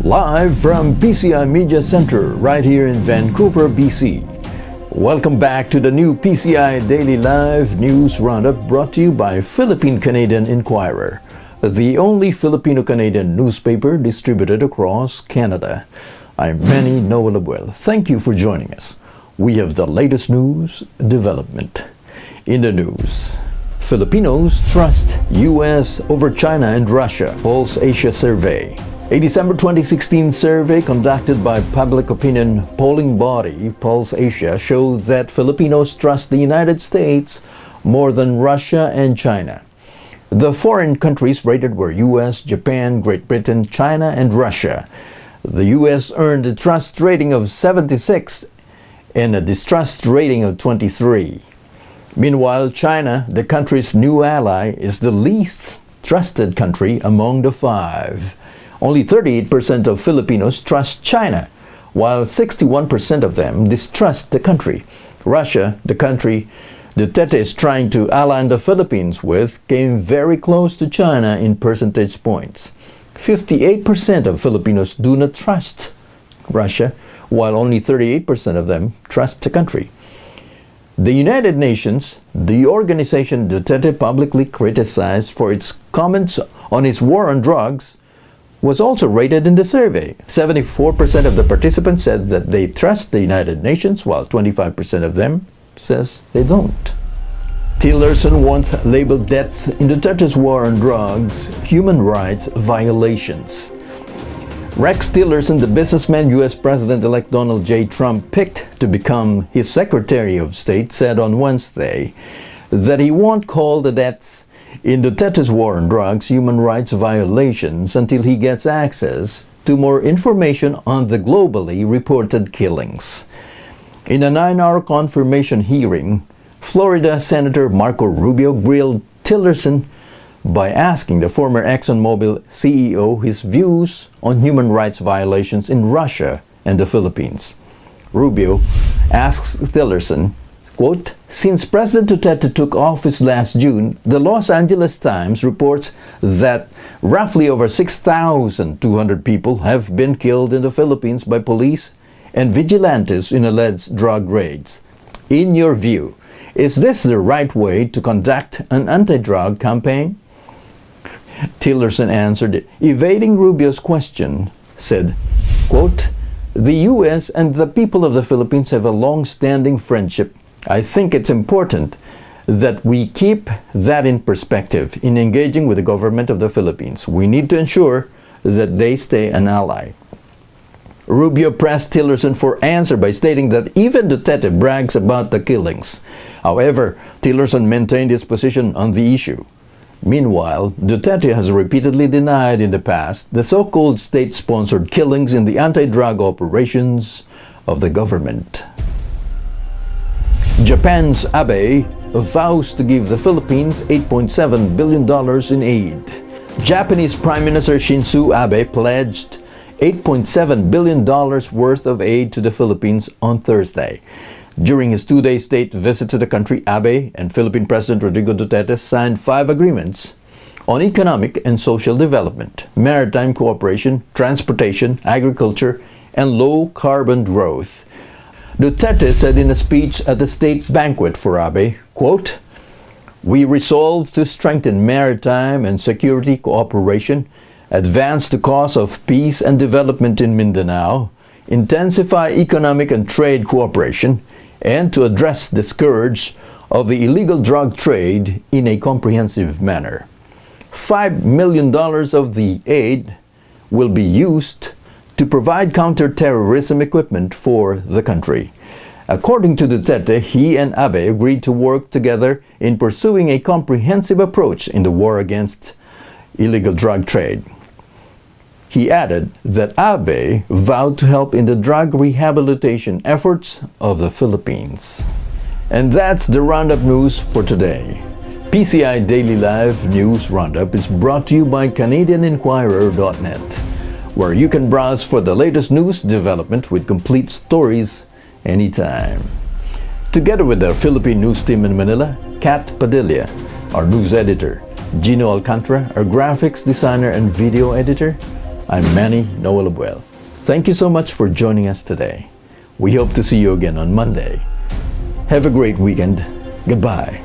Live from PCI Media Center right here in Vancouver, BC. Welcome back to the new PCI Daily Live News Roundup brought to you by Philippine-Canadian Inquirer, the only Filipino-Canadian newspaper distributed across Canada. I'm Manny Noah Labuel. Thank you for joining us. We have the latest news development. In the news, Filipinos trust U.S. over China and Russia, Pulse Asia survey. A December 2016 survey conducted by public opinion polling body Pulse Asia showed that Filipinos trust the United States more than Russia and China. The foreign countries rated were U.S., Japan, Great Britain, China, and Russia. The U.S. earned a trust rating of 76 and a distrust rating of 23. Meanwhile, China, the country's new ally, is the least trusted country among the five. Only 38% of Filipinos trust China, while 61% of them distrust the country. Russia, the country Duterte is trying to ally the Philippines with, came very close to China in percentage points. 58% of Filipinos do not trust Russia, while only 38% of them trust the country. The United Nations, the organization Duterte publicly criticized for its comments on his war on drugs, was also rated in the survey. 74% of the participants said that they trust the United Nations, while 25% of them says they don't. Tillerson once labeled deaths in Duterte's war on drugs human rights violations. RexTillerson, the businessman U.S. President-elect Donald J. Trump picked to become his Secretary of State, said on Wednesday that he won't call the deaths in Duterte's war on drugs human rights violations until he gets access to more information on the globally reported killings. In a 9-hour confirmation hearing, Florida Senator Marco Rubio grilled Tillerson by asking the former ExxonMobil CEO his views on human rights violations in Russia and the Philippines. Rubio asks Tillerson, quote, "Since President Duterte took office last June, the Los Angeles Times reports that roughly over 6,200 people have been killed in the Philippines by police and vigilantes in alleged drug raids. In your view, is this the right way to conduct an anti-drug campaign?" Tillerson answered, evading Rubio's question, said, quote, "The U.S. and the people of the Philippines have a long-standing friendship. I think it's important that we keep that in perspective in engaging with the government of the Philippines. We need to ensure that they stay an ally." Rubio pressed Tillerson for answer by stating that even Duterte brags about the killings. However, Tillerson maintained his position on the issue. Meanwhile, Duterte has repeatedly denied in the past the so-called state-sponsored killings in the anti-drug operations of the government. Japan's Abe vows to give the Philippines $8.7 billion in aid. Japanese Prime Minister Shinzo Abe pledged $8.7 billion worth of aid to the Philippines on Thursday. During his 2-day state visit to the country, Abe and Philippine President Rodrigo Duterte signed 5 agreements on economic and social development, maritime cooperation, transportation, agriculture, and low-carbon growth. Duterte said in a speech at the state banquet for Abe, quote, "We resolve to strengthen maritime and security cooperation, advance the cause of peace and development in Mindanao, intensify economic and trade cooperation, and to address the scourge of the illegal drug trade in a comprehensive manner. $5 million of the aid will be used to provide counter-terrorism equipment for the country." According to Duterte, he and Abe agreed to work together in pursuing a comprehensive approach in the war against illegal drug trade. He added that Abe vowed to help in the drug rehabilitation efforts of the Philippines. And that's the Roundup News for today. PCI Daily Live News Roundup is brought to you by CanadianInquirer.net, where you can browse for the latest news development with complete stories anytime. Together with our Philippine news team in Manila, Kat Padilla, our news editor, Gino Alcantara, our graphics designer and video editor, I'm Manny Noel Abuel. Thank you so much for joining us today. We hope to see you again on Monday. Have a great weekend. Goodbye.